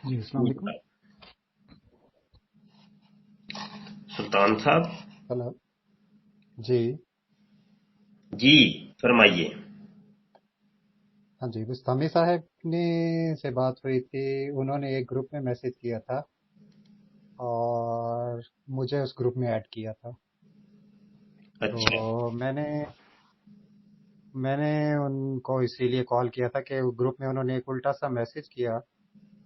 جی السلام علیکم. سلطان صاحب ہلو. جی جی فرمائیے. ہاں جی, بستانی صاحب نے سے بات ہوئی تھی. انہوں نے ایک گروپ میں میسج کیا تھا اور مجھے اس گروپ میں ایڈ کیا تھا. اچھا تو میں نے ان کو اسی لیے کال کیا تھا کہ گروپ میں انہوں نے ایک الٹا سا میسج کیا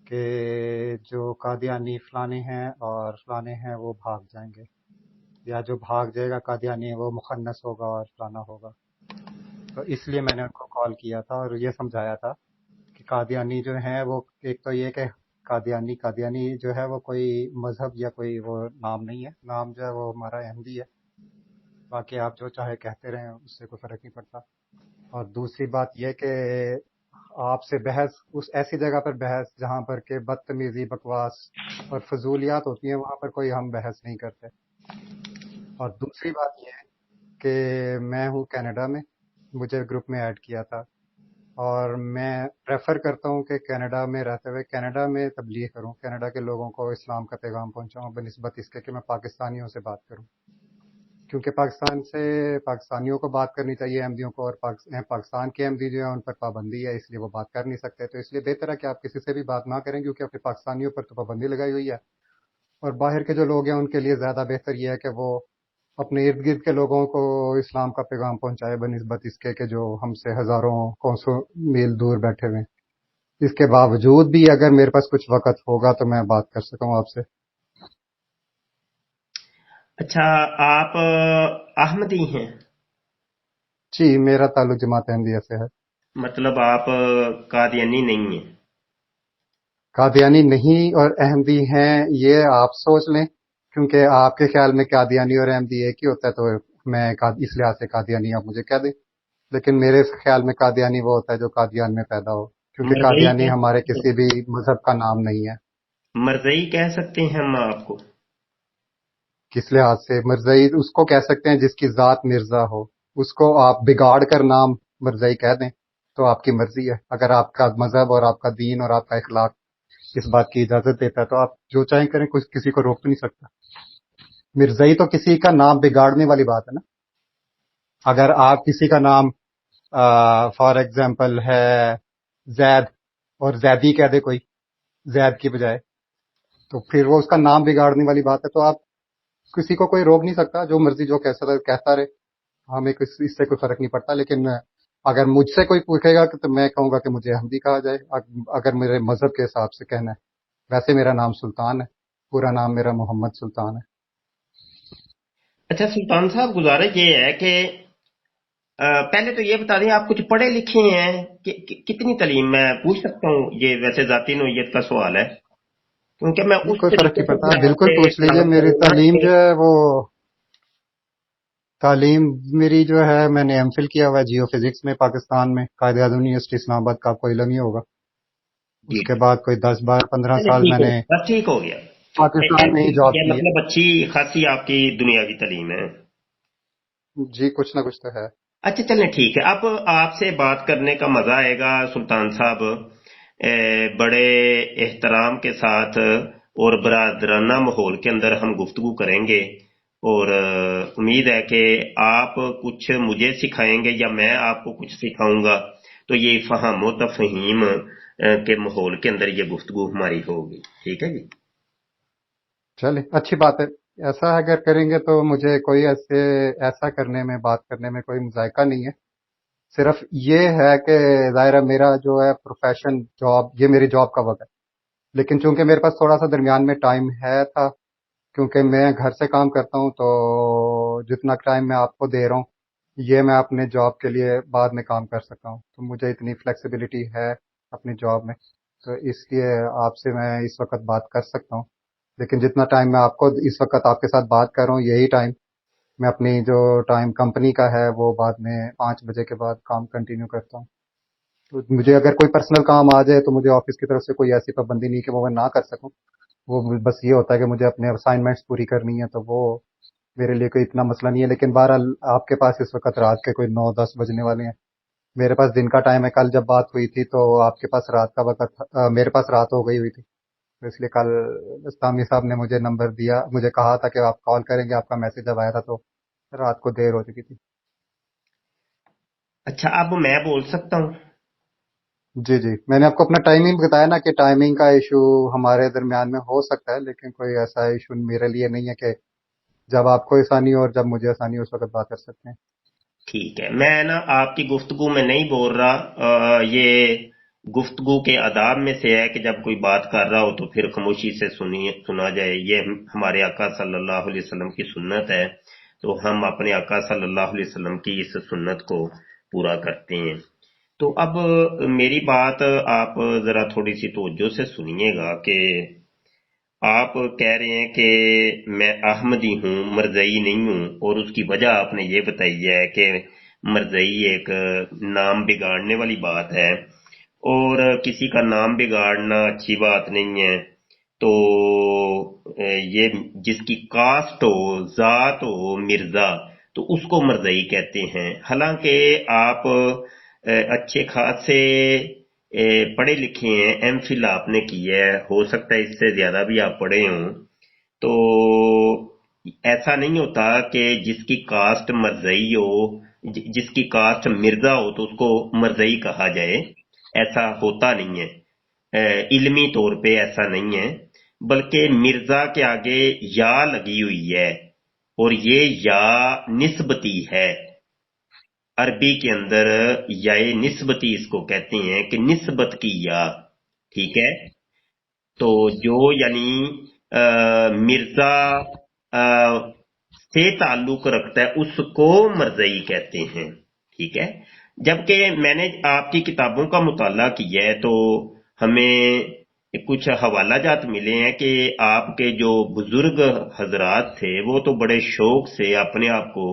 کہ جو قادیانی فلانے ہیں اور فلانے ہیں وہ بھاگ جائیں گے, یا جو بھاگ جائے گا قادیانی وہ مخنث ہوگا اور فلانا ہوگا. تو اس لیے میں نے ان کو کال کیا تھا اور یہ سمجھایا تھا کہ قادیانی جو ہیں وہ ایک تو یہ کہ قادیانی جو ہے وہ کوئی مذہب یا کوئی وہ نام نہیں ہے. نام جو ہے وہ ہمارا احمدی ہے. باقی آپ جو چاہے کہتے رہیں, اس سے کوئی فرق نہیں پڑتا. اور دوسری بات یہ کہ آپ سے بحث اس ایسی جگہ پر بحث جہاں پر کہ بدتمیزی, بکواس اور فضولیات ہوتی ہیں, وہاں پر کوئی ہم بحث نہیں کرتے. اور دوسری بات یہ ہے کہ میں ہوں کینیڈا میں, مجھے گروپ میں ایڈ کیا تھا اور میں پریفر کرتا ہوں کہ کینیڈا میں رہتے ہوئے کینیڈا میں تبلیغ کروں, کینیڈا کے لوگوں کو اسلام کا پیغام پہنچاؤں بنسبت اس کے کہ میں پاکستانیوں سے بات کروں, کیونکہ پاکستانیوں کو بات کرنی چاہیے احمدیوں کو, اور پاکستان کے احمدی جو ہیں ان پر پابندی ہے, اس لیے وہ بات کر نہیں سکتے. تو اس لیے بہتر ہے کہ آپ کسی سے بھی بات نہ کریں, کیونکہ اپنے پاکستانیوں پر تو پابندی لگائی ہوئی ہے. اور باہر کے جو لوگ ہیں ان کے لیے زیادہ بہتر یہ ہے کہ وہ اپنے ارد گرد کے لوگوں کو اسلام کا پیغام پہنچائے بنسبت اس کے کہ جو ہم سے ہزاروں کوسوں میل دور بیٹھے ہوئے ہیں. اس کے باوجود بھی اگر میرے پاس کچھ وقت ہوگا تو میں بات کر سکوں آپ سے. اچھا, آپ احمدی ہیں؟ جی, میرا تعلق جماعت احمدیہ سے ہے. مطلب آپ قادیانی نہیں ہیں؟ قادیانی نہیں اور احمدی ہیں یہ آپ سوچ لیں, کیونکہ آپ کے خیال میں قادیانی اور احمدی ایک ہی ہوتا ہے, تو میں اس لحاظ سے قادیانی آپ مجھے کہہ دیں. لیکن میرے خیال میں قادیانی وہ ہوتا ہے جو قادیان میں پیدا ہو, کیونکہ مرزائی قادیانی کہہ ہمارے سکتے کسی بھی مذہب کا نام نہیں ہے. مرزائی کہہ سکتے ہیں ہم آپ کو؟ کس لحاظ سے مرزائی اس کو کہہ سکتے ہیں جس کی ذات مرزا ہو. اس کو آپ بگاڑ کر نام مرزائی کہہ دیں تو آپ کی مرضی ہے. اگر آپ کا مذہب اور آپ کا دین اور آپ کا اخلاق اس بات کی اجازت دیتا ہے تو آپ جو چاہیں کریں, کسی کو روک تو نہیں سکتا. مرزائی تو کسی کا نام بگاڑنے والی بات ہے نا. اگر آپ کسی کا نام فار ایگزامپل ہے زید اور زیدی کہہ دے کوئی زید کی بجائے, تو پھر وہ اس کا نام بگاڑنے والی بات ہے. تو آپ کسی کو کوئی روک نہیں سکتا, جو مرضی جو کہتا رہے, ہمیں اس سے کوئی فرق نہیں پڑتا. لیکن اگر مجھ سے کوئی پوچھے گا تو میں کہوں گا کہ مجھے احمدی کہا جائے, اگر میرے مذہب کے حساب سے کہنا ہے. ویسے میرا نام سلطان ہے, پورا نام میرا محمد سلطان ہے. اچھا سلطان صاحب, گزارش یہ ہے کہ پہلے تو یہ بتا دیں آپ کچھ پڑھے لکھے ہیں کتنی تعلیم میں پوچھ سکتا ہوں؟ یہ ویسے ذاتی نوعیت کا سوال ہے, کیونکہ میں نہیں, اس کوئی فرق طریقے نہیں سے پڑتا, پھر آپ آپ بالکل سے پوچھ لیجئے. تلاوت میری کروں گا تعلیم کہ جو ہے وہ تعلیم میری جو ہے, میں نے ایم فل کیا ہوا ہے جیو فزکس میں پاکستان میں, قائد اعظم یونیورسٹی اسلام آباد کا, آپ کو علم ہی ہوگا. جی اس کے بعد کوئی 10 12 15 چلے سال ٹھیک میں ہو نے بس, ٹھیک ہو گیا. پاکستان میں ہی جاب یہ کی مطلب اچھی خاصی آپ کی دنیاوی تعلیم ہے. ہے. جی, کچھ نہ کچھ تو ہے. اچھا چلیں ٹھیک ہے. اب آپ سے بات کرنے کا مزہ آئے گا سلطان صاحب. بڑے احترام کے ساتھ اور برادرانہ ماحول کے اندر ہم گفتگو کریں گے, اور امید ہے کہ آپ کچھ مجھے سکھائیں گے یا میں آپ کو کچھ سکھاؤں گا. تو یہ فہم و تفہیم کے ماحول کے اندر یہ گفتگو ہماری ہوگی. ٹھیک ہے جی؟ چلے, اچھی بات ہے. ایسا اگر کریں گے تو مجھے کوئی ایسا کرنے میں, بات کرنے میں کوئی مذائقہ نہیں ہے. صرف یہ ہے کہ ظاہر ہے میرا جو ہے پروفیشن جاب, یہ میری جاب کا وقت ہے. لیکن چونکہ میرے پاس تھوڑا سا درمیان میں ٹائم ہے تھا, کیونکہ میں گھر سے کام کرتا ہوں, تو جتنا ٹائم میں آپ کو دے رہا ہوں یہ میں اپنے جاب کے لیے بعد میں کام کر سکتا ہوں. تو مجھے اتنی فلیکسیبلٹی ہے اپنی جاب میں, تو اس لیے آپ سے میں اس وقت بات کر سکتا ہوں. لیکن جتنا ٹائم میں آپ کو اس وقت آپ کے ساتھ بات کر رہا ہوں, یہی ٹائم میں اپنی جو ٹائم کمپنی کا ہے وہ بعد میں 5 بجے کے بعد کام کنٹینیو کرتا ہوں. تو مجھے اگر کوئی پرسنل کام آ جائے تو مجھے آفس کی طرف سے کوئی ایسی پابندی نہیں کہ وہ میں نہ کر سکوں. وہ بس یہ ہوتا ہے کہ مجھے اپنے اسائنمنٹس پوری کرنی ہے, تو وہ میرے لیے کوئی اتنا مسئلہ نہیں ہے. لیکن بہرحال آپ کے پاس اس وقت رات کے کوئی 9 10 بجنے والے ہیں, میرے پاس دن کا ٹائم ہے. کل جب بات ہوئی تھی تو آپ کے پاس رات کا وقت میرے پاس رات ہو گئی ہوئی تھی. تو اس لیے کل اسلامی صاحب نے مجھے نمبر دیا، مجھے کہا تھا کہ آپ کال کریں گے، آپ کا میسج جب آیا تھا تو رات کو دیر ہو چکی تھی۔ اچھا، اب میں بول سکتا ہوں؟ جی جی، میں نے آپ کو اپنا ٹائمنگ بتایا نا کہ ٹائمنگ کا ایشو ہمارے درمیان میں ہو سکتا ہے، لیکن کوئی ایسا ایشو میرے لیے نہیں ہے کہ جب آپ کو آسانی ہو اور جب مجھے آسانی ہو اس وقت بات کر سکتے ہیں۔ ٹھیک ہے، میں نا آپ کی گفتگو میں نہیں بول رہا، یہ گفتگو کے آداب میں سے ہے کہ جب کوئی بات کر رہا ہو تو پھر خاموشی سے سنا جائے، یہ ہمارے آقا صلی اللہ علیہ وسلم کی سنت ہے، تو ہم اپنے آقا صلی اللہ علیہ وسلم کی اس سنت کو پورا کرتے ہیں۔ تو اب میری بات آپ ذرا تھوڑی سی توجہ سے سنیے گا کہ آپ کہہ رہے ہیں کہ میں احمدی ہوں، مرزئی نہیں ہوں، اور اس کی وجہ آپ نے یہ بتائی ہے کہ مرزئی ایک نام بگاڑنے والی بات ہے، اور کسی کا نام بگاڑنا اچھی بات نہیں ہے۔ تو یہ جس کی کاسٹ ہو، ذات ہو مرزا، تو اس کو مرزئی کہتے ہیں، حالانکہ آپ اچھے خاصے پڑھے لکھے ہیں، ایم فل آپ نے کی ہے، ہو سکتا ہے اس سے زیادہ بھی آپ پڑھے ہوں، تو ایسا نہیں ہوتا کہ جس کی کاسٹ مرزئی ہو، جس کی کاسٹ مرزا ہو تو اس کو مرزئی کہا جائے، ایسا ہوتا نہیں ہے، علمی طور پہ ایسا نہیں ہے، بلکہ مرزا کے آگے یا لگی ہوئی ہے، اور یہ یا نسبتی ہے، عربی کے اندر یا نسبتی اس کو کہتے ہیں کہ نسبت کی یا، ٹھیک ہے؟ تو جو یعنی مرزا سے تعلق رکھتا ہے اس کو مرزئی کہتے ہیں، ٹھیک ہے؟ جبکہ میں نے آپ کی کتابوں کا مطالعہ کیا ہے تو ہمیں کچھ حوالہ جات ملے ہیں کہ آپ کے جو بزرگ حضرات تھے وہ تو بڑے شوق سے اپنے آپ کو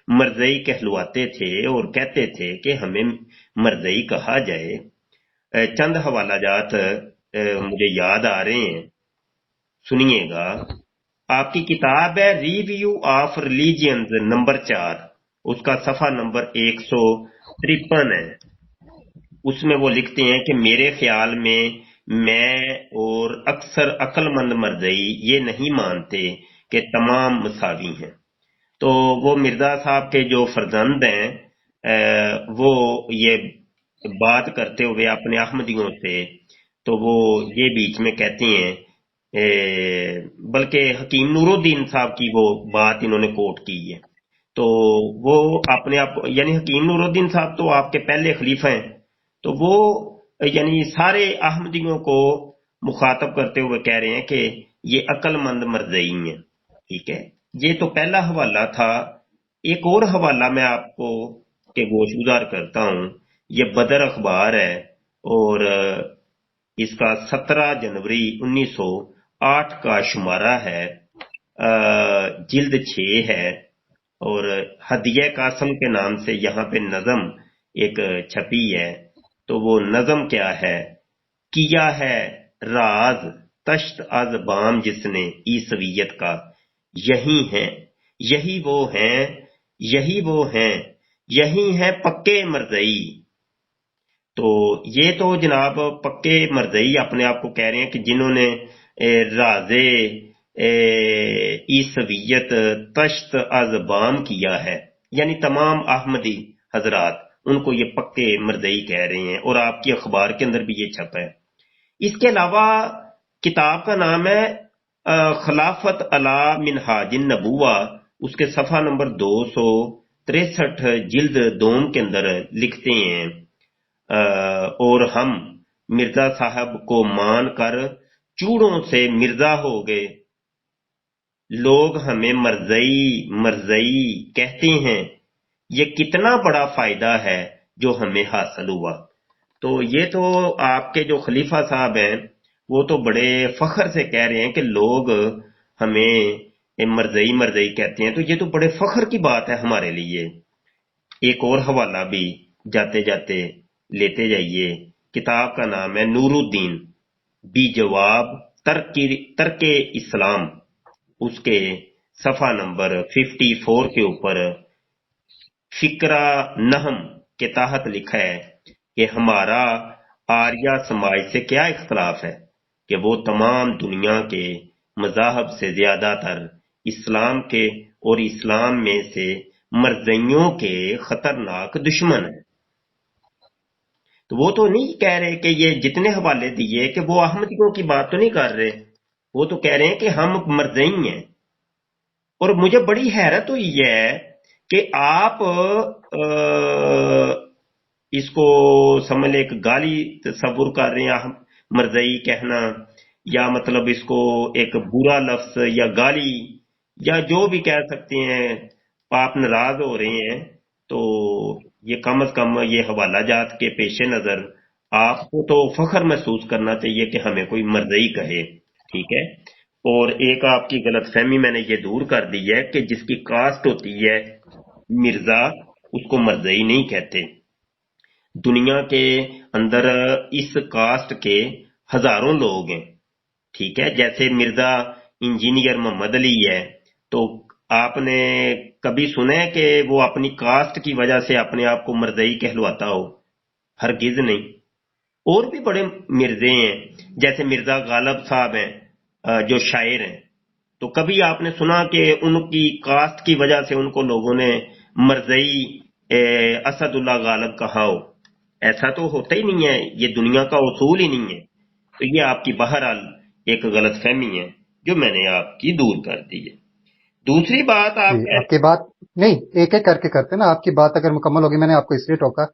مرزئی کہلواتے تھے اور کہتے تھے کہ ہمیں مرزئی کہا جائے۔ چند حوالہ جات مجھے یاد آ رہے ہیں، سنیے گا۔ آپ کی کتاب ہے ریویو آف ریلیجنز نمبر 4، اس کا صفحہ نمبر 153 ہے۔ اس میں وہ لکھتے ہیں کہ میرے خیال میں اور اکثر عقل مند مرزئی یہ نہیں مانتے کہ تمام مساوی ہیں۔ تو وہ مرزا صاحب کے جو فرزند ہیں وہ یہ بات کرتے ہوئے اپنے احمدیوں سے تو وہ یہ بیچ میں کہتے ہیں، بلکہ حکیم نور الدین صاحب کی وہ بات انہوں نے کوٹ کی ہے، تو وہ اپنے آپ یعنی حکیم نور الدین صاحب تو آپ کے پہلے خلیفہ ہیں، تو وہ یعنی سارے احمدیوں کو مخاطب کرتے ہوئے کہہ رہے ہیں کہ یہ عقل مند مرزئی ہیں، ٹھیک ہے؟ یہ تو پہلا حوالہ تھا۔ ایک اور حوالہ میں آپ کو کہ گوش گزار کرتا ہوں، یہ بدر اخبار ہے، اور اس کا 17 جنوری 1908 کا شمارہ ہے، جلد 6 ہے، اور ہدیہ قاسم کے نام سے یہاں پہ نظم ایک چھپی ہے، تو وہ نظم کیا ہے؟ کیا ہے راز تشت از بام جس نے عیسویت کا، یہی ہیں یہی وہ ہیں یہی وہ ہیں یہی ہیں پکے مرزئی۔ تو یہ تو جناب پکے مرزئی اپنے آپ کو کہہ رہے ہیں کہ جنہوں نے راز عیسویت تشت از بام کیا ہے، یعنی تمام احمدی حضرات ان کو یہ پکے مرزئی کہہ رہے ہیں، اور آپ کی اخبار کے اندر بھی یہ چھپا ہے۔ اس کے علاوہ کتاب کا نام ہے خلافت علی منہاج النبوہ، اس کے صفحہ نمبر 263 جلد دوم کے اندر لکھتے ہیں، اور ہم مرزا صاحب کو مان کر چوڑوں سے مرزا ہو گئے، لوگ ہمیں مرزئی مرزئی کہتے ہیں، یہ کتنا بڑا فائدہ ہے جو ہمیں حاصل ہوا۔ تو یہ تو آپ کے جو خلیفہ صاحب ہیں وہ تو بڑے فخر سے کہہ رہے ہیں کہ لوگ ہمیں مرزئی مرزئی کہتے ہیں، تو یہ تو بڑے فخر کی بات ہے ہمارے لیے۔ ایک اور حوالہ بھی جاتے جاتے لیتے جائیے، کتاب کا نام ہے نور الدین بی جواب ترک اسلام، اس کے صفحہ نمبر 54 کے اوپر فکرہ نہم کے تحت لکھا ہے کہ ہمارا آریہ سماج سے کیا اختلاف ہے۔ کہ وہ تمام دنیا کے مذاہب سے زیادہ تر اسلام کے اور اسلام میں سے مرزیوں کے خطرناک دشمن ہیں. تو وہ تو نہیں کہہ رہے کہ یہ جتنے حوالے دیے کہ وہ احمدیوں کی بات تو نہیں کر رہے، وہ تو کہہ رہے ہیں کہ ہم مرزئی ہیں. اور مجھے بڑی حیرت ہوئی ہے کہ آپ اس کو سمجھ ایک گالی تصور کر رہے ہیں مرزئی کہنا، یا مطلب اس کو ایک برا لفظ یا گالی یا جو بھی کہہ سکتے ہیں. آپ ناراض ہو رہے ہیں تو یہ کم از کم یہ حوالہ جات کے پیش نظر آپ کو تو فخر محسوس کرنا چاہیے کہ ہمیں کوئی مرزئی کہے. ٹھیک ہے. اور ایک آپ کی غلط فہمی میں نے یہ دور کر دی ہے کہ جس کی کاسٹ ہوتی ہے مرزا، اس کو مرزئی نہیں کہتے. دنیا کے اندر اس کاسٹ کے ہزاروں لوگ ہیں. ٹھیک ہے. جیسے مرزا انجینئر محمد علی ہے، تو آپ نے کبھی سنا ہے کہ وہ اپنی کاسٹ کی وجہ سے اپنے آپ کو مرزئی کہلواتا ہو؟ ہرگز نہیں. اور بھی بڑے مرزے ہیں، جیسے مرزا غالب صاحب ہیں جو شاعر ہیں، تو کبھی آپ نے سنا کہ ان کی کاسٹ کی وجہ سے ان کو لوگوں نے مرزئی اسد اللہ غالب کہا ہو؟ ایسا تو ہوتا ہی نہیں ہے، یہ دنیا کا اصول ہی نہیں ہے. تو یہ آپ کی بہرحال ایک غلط فہمی ہے جو میں نے آپ کی دور کر دی ہے. دوسری بات جی آپ کی بات نہیں، ایک ایک کر کے کرتے نا. آپ کی بات اگر مکمل ہوگی، میں نے آپ کو اس لیے ٹوکا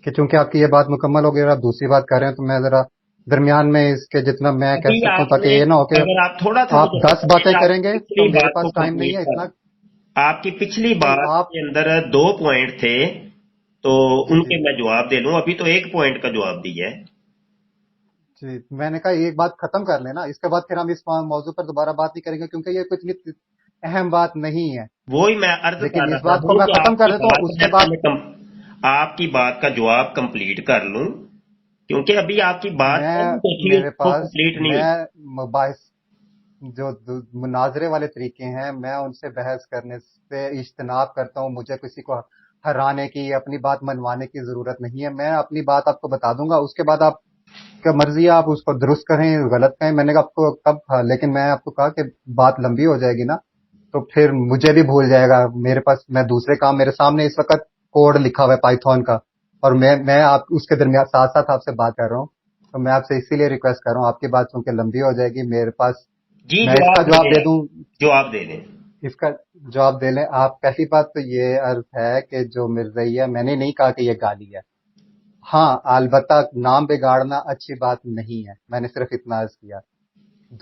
کہ چونکہ آپ کی یہ بات مکمل ہوگی اور آپ دوسری بات کر رہے ہیں، تو میں ذرا درمیان میں اس کے جتنا میں کہہ سکتا ہوں، تاکہ یہ نہ ہو کہ اگر آپ تھوڑا سا آپ 10 باتیں کریں گے تو میرے بات کو پاس ٹائم نہیں ہے اتنا. آپ کی پچھلی نہیں بات آپ کے اندر 2 پوائنٹ تھے، تو جی ان جی کے میں جواب دے لوں. ابھی تو 1 پوائنٹ کا جواب دیا ہے. جی میں نے کہا ایک بات ختم کر لینا، اس کے بعد پھر ہم اس موضوع پر دوبارہ بات نہیں کریں گے، کیونکہ یہ کچھ اہم بات نہیں ہے. وہی میں عرض کر لیکن اس رہا بات کو ہوں میں کہ ختم آپ کر کی دیتا ہوں، بات اس میں کے بعد پہلے آپ کی بات کا جواب کمپلیٹ کر لوں، کیونکہ ابھی آپ کی بات میں جو تھی میرے وہ پاس کمپلیٹ نہیں میں ہوئی. مباحث جو مناظرے والے طریقے ہیں، میں ان سے بحث کرنے سے اجتناب کرتا ہوں. مجھے کسی کو ہرانے کی، اپنی بات منوانے کی ضرورت نہیں ہے. میں اپنی بات آپ کو بتا دوں گا، اس کے بعد آپ کا مرضی ہے، آپ اس کو درست کریں غلط کہیں. میں نے کہا آپ کو کب کہا، لیکن میں آپ کو کہا کہ بات لمبی ہو جائے گی نا، تو پھر مجھے بھی بھول جائے گا. میرے پاس میں دوسرے کام، میرے سامنے اس وقت کوڈ لکھا ہوا ہے پائتھون کا، اور میں آپ اس کے درمیان ساتھ ساتھ آپ سے بات کر رہا ہوں. تو میں آپ سے اسی لیے ریکویسٹ کر رہا ہوں، آپ کی بات چونکہ لمبی ہو جائے گی، میرے پاس جی میں اس کا جواب دے دوں. جواب دے دیں. اس کا جواب دے لیں آپ. پہلی بات تو یہ عرض ہے کہ جو مرزئی ہے، میں نے نہیں کہا کہ یہ گالی ہے. ہاں البتہ نام بگاڑنا اچھی بات نہیں ہے، میں نے صرف اتنا عرض کیا.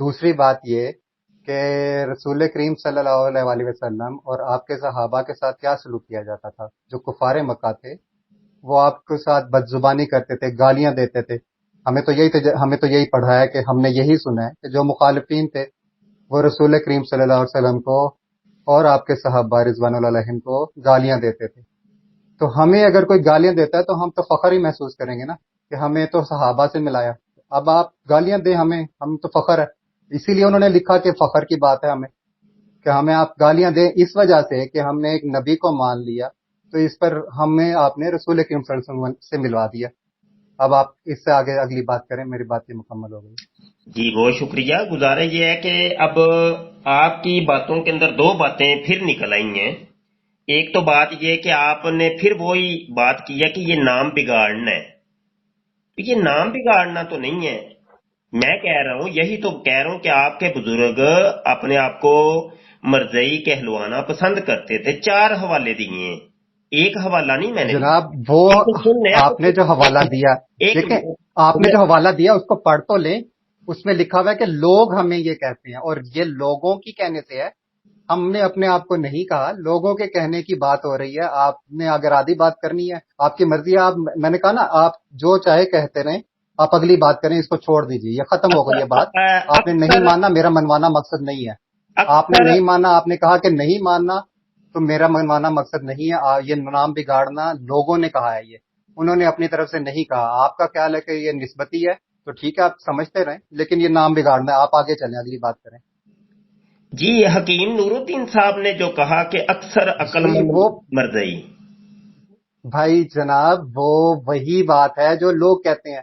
دوسری بات یہ کہ رسول کریم صلی اللہ علیہ وسلم اور آپ کے صحابہ کے ساتھ کیا سلوک کیا جاتا تھا. جو کفار مکہ تھے وہ آپ کے ساتھ بدزبانی کرتے تھے، گالیاں دیتے تھے. ہمیں تو یہی پڑھا ہے کہ ہم نے یہی سنا ہے کہ جو مخالفین تھے وہ رسول کریم صلی اللہ علیہ وسلم کو اور آپ کے صحابہ رضوان اللہ علیہم کو گالیاں دیتے تھے. تو ہمیں اگر کوئی گالیاں دیتا ہے تو ہم تو فخر ہی محسوس کریں گے نا کہ ہمیں تو صحابہ سے ملایا. اب آپ گالیاں دیں ہمیں، ہم تو فخر ہے. اسی لیے انہوں نے لکھا کہ فخر کی بات ہے ہمیں کہ ہمیں آپ گالیاں دیں، اس وجہ سے کہ ہم نے ایک نبی کو مان لیا، تو اس پر ہمیں آپ نے رسول کریم صلی اللہ علیہ وسلم سے ملوا دیا. اب آپ اس سے آگے اگلی بات کریں، میری بات یہ مکمل ہو گئی. جی بہت شکریہ. گزارش یہ ہے کہ اب آپ کی باتوں کے اندر 2 باتیں پھر نکل آئی ہیں. ایک تو بات یہ کہ آپ نے پھر وہی بات کی ہے کہ یہ نام بگاڑنا ہے. یہ نام بگاڑنا تو نہیں ہے. میں کہہ رہا ہوں، یہی تو کہہ رہا ہوں کہ آپ کے بزرگ اپنے آپ کو مرزئی کہلوانا پسند کرتے تھے. 4 حوالے دیے ہیں، ایک حوالہ نہیں میں نے جناب وہ سن لیں. آپ نے جو حوالہ دیا، ایک دیکھیں آپ نے جو حوالہ دیا اس کو پڑھ تو لیں. اس میں لکھا ہوا ہے کہ لوگ ہمیں یہ کہتے ہیں، اور یہ لوگوں کی کہنے سے ہے. ہم نے اپنے آپ کو نہیں کہا، لوگوں کے کہنے کی بات ہو رہی ہے. آپ نے اگر آدھی بات کرنی ہے آپ کی مرضی ہے. میں نے کہا نا، آپ جو چاہے کہتے رہیں، آپ اگلی بات کریں، اس کو چھوڑ دیجیے، یہ ختم ہو گئی یہ بات. آپ نے نہیں اکثر ماننا، میرا منوانا مقصد نہیں ہے. آپ نے اکثر نہیں ماننا، آپ نے کہا کہ نہیں ماننا، تو میرا منوانا مقصد نہیں ہے. یہ نام بگاڑنا لوگوں نے کہا ہے، یہ انہوں نے اپنی طرف سے نہیں کہا. آپ کا خیال ہے کہ یہ نسبتی ہے تو ٹھیک ہے، آپ سمجھتے رہیں، لیکن یہ نام بگاڑنا ہے. آپ آگے چلیں، اگلی بات کریں. جی حکیم نور الدین صاحب نے جو کہا کہ اکثر عقل جی مند وہ مرزئی. بھائی جناب وہ وہی بات ہے جو لوگ کہتے ہیں.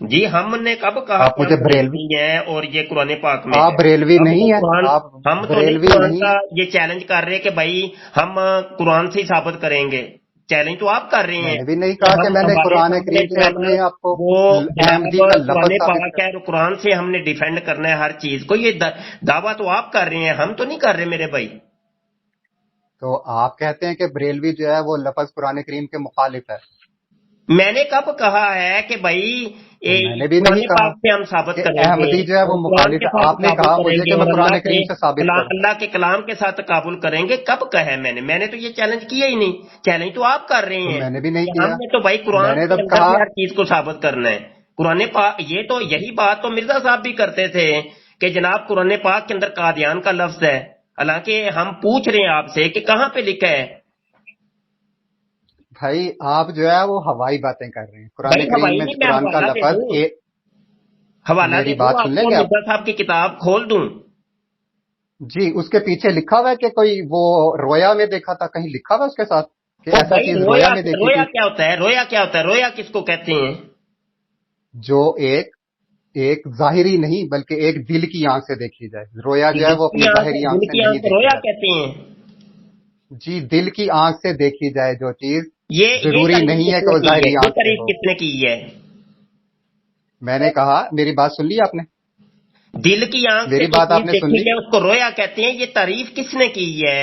جی ہم نے کب کہا آپ کہ مجھے ہم بریلوی، بریلوی ہیں اور یہ قرآن پاک میں آپ ہے؟ بریلوی ہم تو نہیں ہیں، قرآن آپ ہم تو نہیں بریلوی قرآن نہیں کا ہیں۔ یہ چیلنج کر رہے کہ بھائی ہم قرآن سے ہی ثابت کریں گے، چیلنج تو آپ کر رہے میں ہیں نے بھی نہیں کہ کہا کہ ہم میں نے ہمارے قرآن سامنے کریم جو سے ہے نا اپنے آپ کو وہ جناب احمدی کا قرآن لفظ ثابت پاک کر، ہے اور قرآن سے ہم نے ڈیفینڈ کرنا ہے ہر چیز کو، یہ دعویٰ تو آپ کر رہے ہیں، ہم تو نہیں کر رہے میرے بھائی۔ تو آپ کہتے ہیں کہ بریلوی جو ہے وہ لفظ قرآن کریم کے مخالف ہے، میں نے کب کہا ہے کہ بھائی تو میں نے بھی قرآن نہیں کہا پاک سے ہم ثابت کہ کریں گے احمدی جو ہے وہ اور قرآن مخالف کے ہے، ساتھ آپ نے تقابل کہا کریں مجھے گے کہ میں اور قرآن کریم سے ثابت کروں۔ اللہ کے کلام کے ساتھ تقابل کریں گے، کب کہا ہے میں نے تو یہ چیلنج کیا ہی نہیں، چیلنج تو آپ کر رہے تو ہیں میں نے بھی نہیں کہ ہم کیا، نے تو بھائی میں قرآن نے کے تب اندر کہا، سے ہر چیز کو ثابت کرنا ہے۔ قرآن پاک یہ تو یہی بات تو مرزا صاحب بھی کرتے تھے کہ جناب قرآن پاک کے اندر قادیان کا لفظ ہے، حالانکہ ہم پوچھ رہے ہیں آپ سے کہ کہاں پہ لکھا ہے؟ بھائی آپ جو ہے وہ ہوائی باتیں کر رہے ہیں، قرآن بھائی کریم ہوائی میں نہیں، میں قرآن کا حوالہ دے لفظ دوں، حوالہ میری دے دوں بات سن آپ لیں کو، گے آپ؟ مرزا صاحب کی کتاب کھول دوں؟ جی، اس کے پیچھے لکھا ہوا ہے کہ کوئی وہ رویا میں دیکھا تھا، کہیں لکھا ہوا ہے اس کے ساتھ کہ او ایسا بھائی چیز رویا رویا میں دیکھی رویا تھی؟ کیا ہوتا ہے؟ رویا کیا ہوتا ہے؟ رویا کس کو کہتے ہیں؟ جو ایک ظاہری نہیں بلکہ ایک دل کی آنکھ سے دیکھی جائے، رویا جو ہے دل وہ کی اپنی آنکھ، ظاہری آنکھ دل سے کی نہیں آنکھ دیکھی رویا جاتی۔ کہتے ہیں؟ جی، دل کی آنکھ سے دیکھی جائے جو چیز، یہ ضروری تعریف نہیں ہے کس کہ نے وہ کی ہے؟ ظاہری یہ آنکھ سے تعریف ہو۔ کس نے کی ہے؟ میں نے کہا، میری بات سن لی آپ نے؟ دل کی آنکھ سے میری جو بات آپ چیز نے سن دیکھی لی؟ جائے اس کو رویا کہتے ہیں، یہ تعریف کس نے کی ہے؟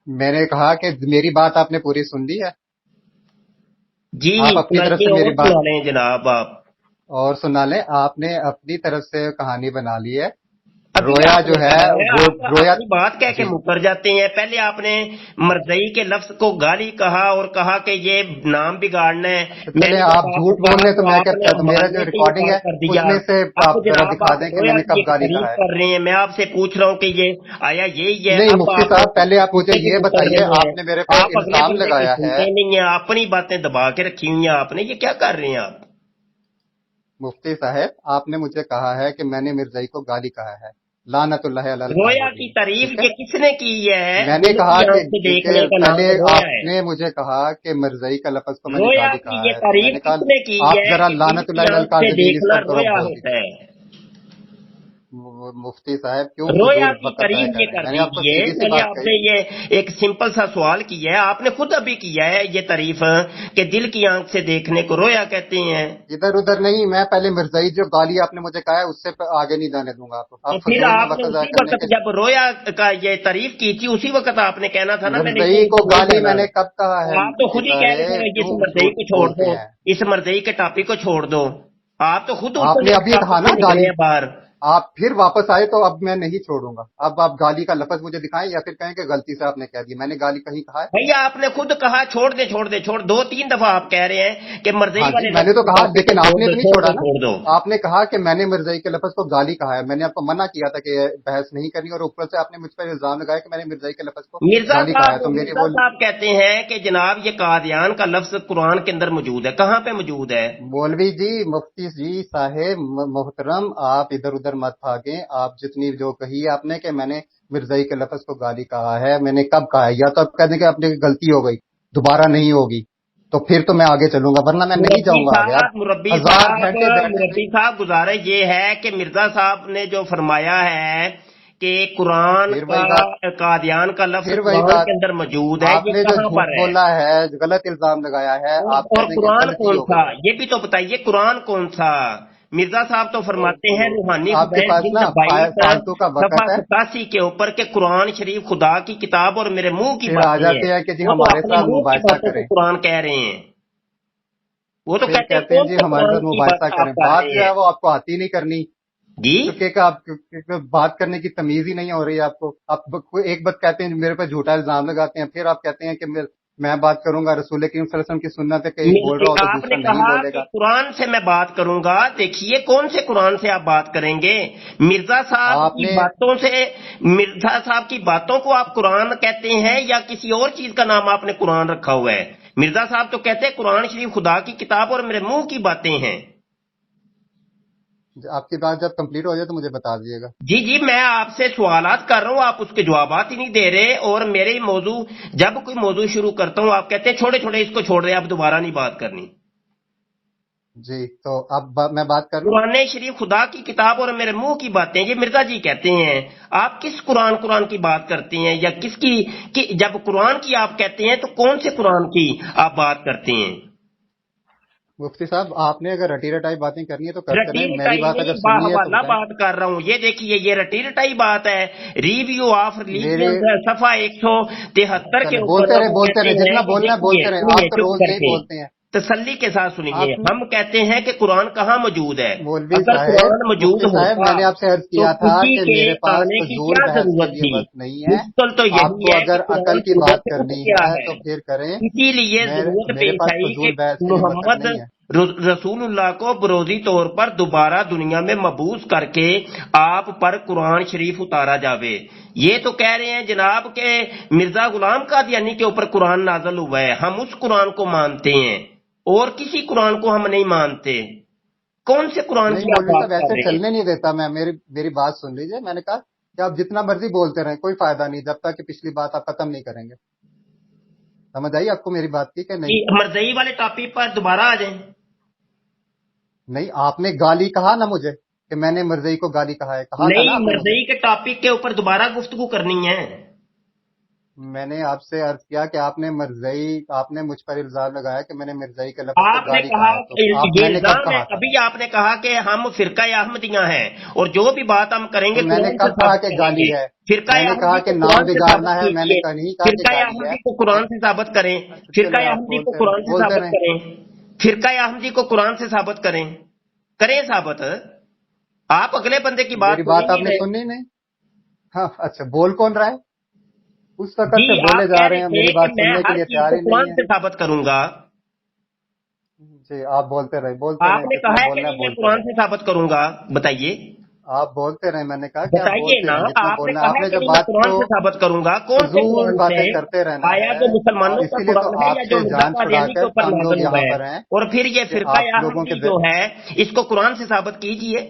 میں نے کہا کہ میری بات آپ نے پوری سن لی ہے؟ جی آپ اپنی طرف سنائیے سے اور میری بات سنا لیں جناب آپ۔ اور سنا لیں، آپ نے اپنی طرف سے کہانی بنا لی ہے، ابھی رویا آپ جو نے ہے کہا ہے، وہ آپ رویا۔ اپنی بات کہہ کے جی، مکر جاتے ہیں۔ پہلے آپ نے مرزئی کے لفظ کو گالی کہا اور کہا کہ یہ نام بگاڑنا ہے، میں چلے نے جب آپ آپ کو جھوٹ بول کہا رہے ہیں تو تو میں آپ نے کیا، میرا جو ماننے سے ریکارڈنگ انکار ہے کر اس دیا۔ میں سے اب آپ ذرا جناب دکھا آپ دیں کہ میں رویا نے کی کب ایک گالی کہا تعریف ہے۔ کر رہے ہیں، میں آپ سے پوچھ رہا ہوں کہ یہ آیا یہی ہے؟ نہیں اب مفتی آپ صاحب، پہلے آپ مجھے دوسرے یہ کو کر بتائیے، رہے ہیں، آپ نے میرے پہ آپ اگلے الزام بندے کی لگایا ہے، سنتے نہیں ہیں، اپنی باتیں دبا کے رکھی ہوئی ہیں آپ نے، یہ کیا کر رہے ہیں آپ؟ مفتی صاحب آپ نے مجھے کہا ہے کہ میں نے مرزائی کو گالی کہا ہے، لعنت اللہ علی رویا کی القاذبین، تعریف ٹھیک ہے؟ یہ کس نے کی ہے؟ میں نے دل کہا کی کہ آنکھ سے دیکھنے کا پہلے نام رویا آپ ہے۔ نے مجھے کہا کہ مرزائی کا لفظ کو میں نے رویا گالی کی کہا یہ ہے، تو میں نے تعریف کہا کس نے کی آپ ہے ذرا کہ دل لعنت کی اللہ علی آنکھ سے القاذبین اس دیکھنا پر ذرا رویا بول ہوتا دیجیے۔ ہے؟ مفتی صاحب کیوں رویا فضول کی وقت ضائع تعریف کر یہ رہے ہیں؟ کر میں نے آپ کو دیجئے، سیدھی سی میں نے بات آپ کہی، سے یہ ایک سمپل سا سوال کیا ہے، آپ نے خود ابھی کیا ہے یہ تعریف کہ دل کی آنکھ سے دیکھنے کو رویا کہتے ہیں۔ ادھر ادھر نہیں، میں پہلے مرزائی جو گالی آپ نے مجھے کہا ہے اس سے آگے نہیں جانے دوں گا آپ کو، تو آپ پھر فضول میں آپ نے وقت ضائع اسی کرنے وقت کے جب رویا کا یہ تعریف کی تھی اسی وقت آپ نے کہنا تھا نا میں نے ادھر مرزائی کو ادھر نہیں گالی میں جانا۔ نے کب کہا ہے؟ آپ تو مفتی خود ہی کہہ رہے تھے صاحب اس کیوں مرضی جھوٹ کو چھوڑ بولتے دو، ہیں؟ اس مرضی کے ٹاپک کو چھوڑ دو، آپ تو خود آپ اس نے ابھی کہا ٹاپک نا سے نکلے گالی، ہیں باہر۔ آپ پھر واپس آئے تو اب میں نہیں چھوڑوں گا، اب آپ گالی کا لفظ مجھے دکھائیں یا پھر کہیں کہ غلطی سے آپ نے کہہ دی، میں نے گالی کہیں کہا ہے؟ بھیا آپ نے خود کہا چھوڑ دے چھوڑ دے چھوڑ، دو تین دفعہ آپ کہہ رہے ہیں کہ مرضی ہاں جی، والے میں نے لفظ تو کے کہا، ٹاپک کو لیکن چھوڑ آپ نے دو تو نہیں چھوڑ چھوڑا دو نا، چھوڑ دو۔ آپ نے کہا کہ میں نے مرزائی کے لفظ کو گالی کہا ہے، میں نے آپ کو منع کیا تھا کہ بحث نہیں کرنی، اور اوپر سے آپ نے مجھ پر الزام لگایا کہ میں نے مرزائی کے لفظ کو گالی کہا ہے، تو میری وہ مرزا صاحب کہتے ہیں کہ جناب یہ قادیان کا لفظ قرآن کے اندر موجود ہے، کہاں پہ موجود ہے؟ مولوی جی، مفتی جی صاحب محترم، آپ ادھر ادھر مت بھاگیں، آپ جتنی جو کہی ہے آپ نے کہ میں نے مرزائی کے لفظ کو گالی کہا ہے، میں نے کب کہا ہے؟ یا تو آپ کہہ دیں کہ اپنی غلطی ہو گئی، دوبارہ نہیں ہوگی، تو پھر تو میں آگے چلوں گا، ورنہ میں نہیں جاؤں گا آگے۔ اب مربی 1000 گھنٹے بیٹھیں گے۔ صاحب گزارش یہ ہے کہ مرزا صاحب نے جو فرمایا ہے کہ قرآن پھر کا وہی بات، قادیان کا لفظ پھر وہی قرآن بات، کے اندر موجود ہے، آپ یہ نے جو کہاں جھوٹ پر ہے؟ بولا ہے، جو غلط الزام لگایا ہے، آپ کہہ اور دیں کہ قرآن غلطی کون ہو سا گئی ہے۔ یہ بھی تو بتائیے، قرآن کون سا؟ مرزا صاحب تو فرماتے ہیں روحانی آپ کے فضائل پاس نا جلد 22 فالتو کا صفحہ وقت ہے، 87 کے اوپر کہ قرآن شریف خدا کی کتاب اور میرے منہ کی پھر آ باتیں ہیں، جاتے ہیں کہ جی وہ تو ہمارے اپنے ساتھ منہ کی مباحثہ باتوں کو کریں، قرآن کہہ رہے ہیں، وہ تو پھر کہتے ہیں کہتے ہیں کون جی سے ہمارے قرآن ساتھ کی مباحثہ بات کریں، آپ کر بات رہے جو ہے ہیں؟ وہ آپ کو آتی نہیں کرنی، جی چونکہ کہ آپ بات کرنے کی تمیز ہی نہیں ہو رہی ہے آپ کو، آپ ایک بات کہتے ہیں میرے پہ جھوٹا الزام لگاتے ہیں، پھر آپ کہتے ہیں کہ میں بات کروں گا، رسول کریم صلی اللہ علیہ وسلم کی سنت ہے کہ ایک بول رہا ہو تو آپ دوسرا نے نہیں کہا بولے کہ گا۔ قرآن سے میں بات کروں گا، دیکھیے کون سے قرآن سے آپ بات کریں گے؟ مرزا صاحب آپ کی نے باتوں سے، مرزا صاحب کی باتوں کو آپ قرآن کہتے ہیں یا کسی اور چیز کا نام آپ نے قرآن رکھا ہوا ہے؟ مرزا صاحب تو کہتے ہیں قرآن شریف خدا کی کتاب اور میرے منہ کی باتیں ہیں۔ آپ کی بات جب کمپلیٹ ہو جائے تو مجھے بتا دیجیے گا۔ جی جی میں آپ سے سوالات کر رہا ہوں، آپ اس کے جوابات ہی نہیں دے رہے، اور میرے موضوع، جب کوئی موضوع شروع کرتا ہوں آپ کہتے ہیں چھوڑے چھوڑے اس کو چھوڑ رہے، اب دوبارہ نہیں بات کرنی۔ جی تو اب میں بات کر لوں. قرآن شریف خدا کی کتاب اور میرے منہ کی باتیں یہ مرزا جی کہتے ہیں. آپ کس قرآن کی بات کرتے ہیں یا کس کی جب قرآن کی آپ کہتے ہیں تو کون سے قرآن کی آپ بات کرتے ہیں؟ مفتی صاحب آپ نے اگر رٹی رٹائی باتیں کرنی ہے تو کرتے رٹی رہیں، میری رٹائی بات اگر نہیں، سننی ہے تو باحوالہ بتائیں. بات کر رہا ہوں. یہ دیکھیے یہ رٹی رٹائی بات ہے. ریویو آف میرے ریلیجنز ہے صفحہ 173 کے چلے اوپر وہ بولتے کہتے رہے ہیں جتنا کہ بولنا ہے دیکھیے بولتے رہے، سنیے آپ تو چپ روز کر یہی کے بولتے ہیں. تسلی کے ساتھ سنیے. آپ ہم کہتے ہیں کہ قرآن کہاں موجود ہے. مولوی اگر صاحب، قرآن موجود مفتی صاحب ہوتا میں نے آپ سے عرض تو کیا تھا کسی کہ کے میرے پاس آنے کی فضول کیا بحث کے ضرورت لیے تھی؟ وقت نہیں ہے. مشکل تو آپ یہی کو ہے کہ اگر عقل قرآن کی صورت بات سے اٹھ کرنی گیا ہے ہے. تو پھر کریں. اسی لیے ضرورت میرے پیش پاس آئی کہ فضول بحث کے لیے وقت محمد نہیں ہے. رسول اللہ کو بروزی طور پر دوبارہ دنیا میں مبعوث کر کے آپ پر قرآن شریف اتارا جاوے. یہ تو کہہ رہے ہیں جناب کہ مرزا غلام قادیانی کے اوپر قرآن نازل ہوا ہے، ہم اس قرآن کو مانتے ہیں اور کسی قرآن کو ہم نہیں مانتے. کون سے قرآن نہیں کی آپ مولوی بات صاحب کر ایسے رہے ہیں؟ چلنے نہیں دیتا. میں میری بات سن لیجیے. میں نے کہا کہ آپ جتنا مرضی بولتے رہیں کوئی فائدہ نہیں جب تک کہ پچھلی بات آپ ختم نہیں کریں گے. سمجھ آئی آپ کو میری بات کی کہ کہ نہیں؟ مرزئی والے ٹاپک پر دوبارہ آ جائیں. نہیں، آپ نے گالی کہا نا مجھے کہ میں نے مرزئی کو گالی کہا ہے، کہا تھا نا نہیں، آپ نے مجھے. مرزئی کے ٹاپک کے اوپر دوبارہ گفتگو کرنی ہے. میں نے آپ سے عرض کیا کہ آپ نے مجھ پر الزام لگایا کہ میں نے مرزئی کے لفظ کو آپ نے گالی کہا کہا ہے، تو کہ میں یہ نے کب الزام ہے. کہا تھا؟ ابھی آپ نے کہا کہ ہم فرقہ احمدیہ ہیں اور جو بھی بات ہم کریں تو گے میں نے قرآن سے کب کہا ثابت کہ کریں گالی گے. ہے؟ فرقہ میں نے کہا احمدی کہ کو نام قرآن سے بگاڑنا ثابت ہے، میں نے کیجیے. نہیں کہا کہ فرقہ گالی ہے. احمدی کو قرآن سے ثابت کریں. اچھا فرقہ چلو آپ احمدی کو بولتے قرآن رہیں سے بولتے ثابت رہیں. کریں. فرقہ احمدی کو قرآن سے ثابت کریں. کریں ثابت. آپ اگلے بندے کی بات میری سن ہی بات آپ نہیں نے رہے. سننی نہیں. ہاں اچھا، بول کون رہا ہے؟ اس جی وقت سے بولے آپ جا کہہ رہے رہے ہیں، تھے میری کہ بات میں سننے کے ہر لیے چیز تیار کو ہی نہیں قرآن ہے. سے ثابت کروں گا. جی آپ بولتے آپ رہیں نے جتنا کہا ہے کہ بولنا ہے نہیں میں بولتے قرآن رہیں. سے ثابت کروں گا. بتائیے. آپ بولتے رہیں، میں نے کہا کہ آپ بتائیے بولتے نا. رہیں جتنا آپ نے بولنا ہے. کہا آپ ہے نے کہ جب نہیں میں بات کو قرآن سے ثابت کروں گا. کون سے فضول قرآن سے؟ باتیں کرتے رہنا آیا ہے. جو مسلمانوں کا اسی لیے تو قرآن ہے آپ یا جو سے مرزا جان چھڑا قادیانی کے کر اوپر ہم لوگ نازل ہوا یہاں ہے؟ پر ہیں اور پھر یہ کہ فرقہ آپ لوگوں احمدی کے جو ہے اس کو قرآن سے ثابت کیجئے.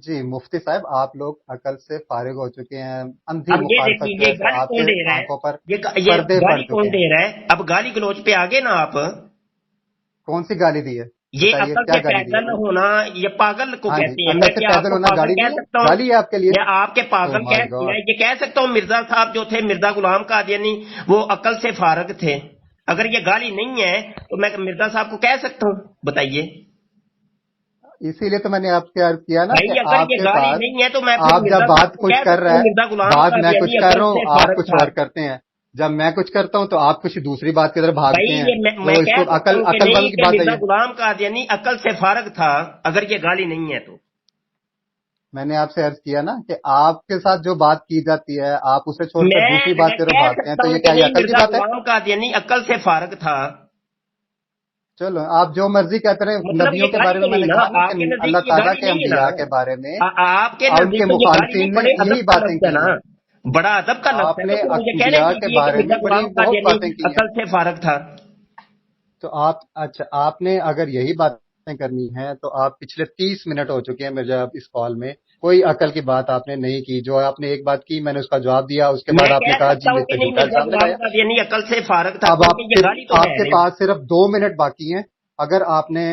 جی مفتی صاحب، آپ لوگ عقل سے فارغ ہو چکے ہیں. اندھی اب یہ مخالفت دیکھیے کی وجہ یہ سے گالی آپ کون کے دے رہا آنکھوں پر ہے؟ یہ پردے پڑ گالی چکے کون ہیں. دے رہا ہے؟ اب گالی گلوچ پہ آگے نا آپ. کون سی گالی دی ہے؟ یہ بتائیے عقل کیا سے گالی دی ہے پیدل میں نے؟ ہونا یہ پاگل کو ہاں جی، کہتے ہیں. میں عقل سے کیا آپ پیدل کو ہونا پاگل گالی کہہ نہیں ہے؟ سکتا ہوں؟ گالی ہے آپ کے لیے؟ میں آپ کے او پاگل مائی گاڈ. یہ کہہ سکتا ہوں مرزا صاحب جو تھے مرزا غلام قادیانی وہ عقل سے فارغ تھے. اگر یہ گالی نہیں ہے تو میں مرزا صاحب کو کہہ سکتا ہوں. بتائیے. اسی لیے تو میں نے آپ سے عرض کیا نا کہ بھائی اگر آپ یہ کے گالی پاس نہیں ہے تو میں پھر آپ جب مرزا صاحب بات کو کچھ کہہ کر سکتا رہے ہوں ہیں، مرزا غلام بات میں کچھ قادیانی کر عقل رہا سے ہوں، آپ فارغ کچھ تھا. اور کرتے ہیں. جب میں کچھ کرتا ہوں تو آپ کچھ دوسری بات کی طرف بھاگتے بھائی ہیں. یہ تو میں اس کہہ کو سکتا ہوں کہ عقل نہیں بند کی کہ بات ہے مرزا یہ. غلام قادیانی عقل سے فارغ تھا اگر یہ گالی نہیں ہے تو. میں نے آپ سے عرض کیا نا کہ آپ کے ساتھ جو بات کی جاتی ہے آپ اسے چھوڑ کر دوسری میں بات کی طرف کہہ بھاگتے ہیں، سکتا تو ہوں یہ کہ کیا یہ نہیں عقل کی مرزا بات ہے؟ غلام قادیانی عقل سے فارغ تھا. چلو آپ جو مرضی کہتے رہے. مطلب نبیوں یہ کے گالی بارے تو میں میں نہیں نے نا. کہا نا کہ آپ کے اللہ نزدیک یہ تعالیٰ گالی کے نہیں ہے نا. انبیاء کے بارے میں آپ کے ان کے نزدیک تو یہ گالی نہیں، مخالفین نے بڑے یہی ادب کا باتیں لفظ ہے کی نا. ہیں. بڑا ادب کا لفظ آپ ہے. نے تو پھر مجھے کہنے انبیاء کے دیجیے کہ بارے میں مرزا بڑی غلام بہت قادیانی باتیں کی ہیں. عقل سے فارغ تھا. تو اچھا آپ نے اگر یہی باتیں کرنی ہیں تو آپ پچھلے 30 منٹ ہو چکے ہیں مجھے اب اس کال میں کوئی عقل کی بات آپ نے نہیں کی. جو آپ نے ایک بات کی میں نے اس کا جواب دیا، اس کے میں بعد آپ نے کہہ کہا سکتا جی ہوں اس کہ پہ نہیں جھوٹا مرزا الزام غلام لگایا. قادیانی عقل سے فارغ تھا اب کیونکہ یہ گالی تو آپ ہے کے نہیں. پاس صرف 2 منٹ باقی ہیں. اگر آپ نے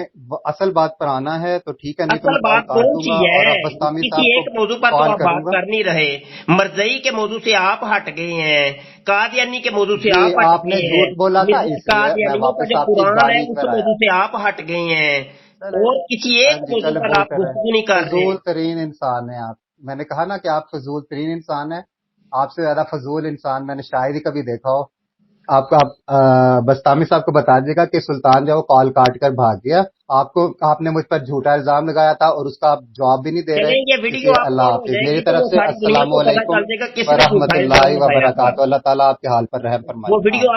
اصل بات پر آنا ہے تو ٹھیک ہے، نہیں تو اصل میں کال بات کاٹ کون دوں سی گا اور ہے؟ اب بستامی کسی صاحب کو ایک موضوع پر تو کال آپ کروں بات گا. کر نہیں رہے. مرزئی کے موضوع سے آپ ہٹ گئے ہیں. قادیانی کے موضوع سے یہ آپ ہٹ آپ نے گئے ہیں. جھوٹ بولا تھا اس لیے میں قادیانیوں کا واپس جو آپ کی قرآن ہے گالی اس پر آیا. موضوع سے آپ ہٹ گئے ہیں چلے اور کسی ہاں ایک جی موضوع چلے پر آپ بولتے رہے. گفتگو نہیں کر رہے. فضول ترین انسان ہیں آپ. میں نے کہا نا کہ آپ فضول ترین انسان ہیں. آپ سے زیادہ فضول انسان میں نے شاید ہی کبھی دیکھا ہو. آپ کا بستامی صاحب کو بتا دیجیے گا کہ سلطان جو کال کاٹ کر بھاگ گیا. آپ نے مجھ پر جھوٹا الزام لگایا تھا اور اس کا آپ جواب بھی نہیں دے رہے. چلیں یہ اس ویڈیو لیے اللہ اپلوڈ ہو حافظ. جائے میری گی تو طرف وہ سے ساری دنیا السلام کو پتا علیکم چل جائے گا کس نے ورحمۃ جھوٹا الزام اللہ لگایا تھا. وبرکاتہ. اللہ تعالیٰ آپ کے حال پر رحم وہ فرمائے. ویڈیو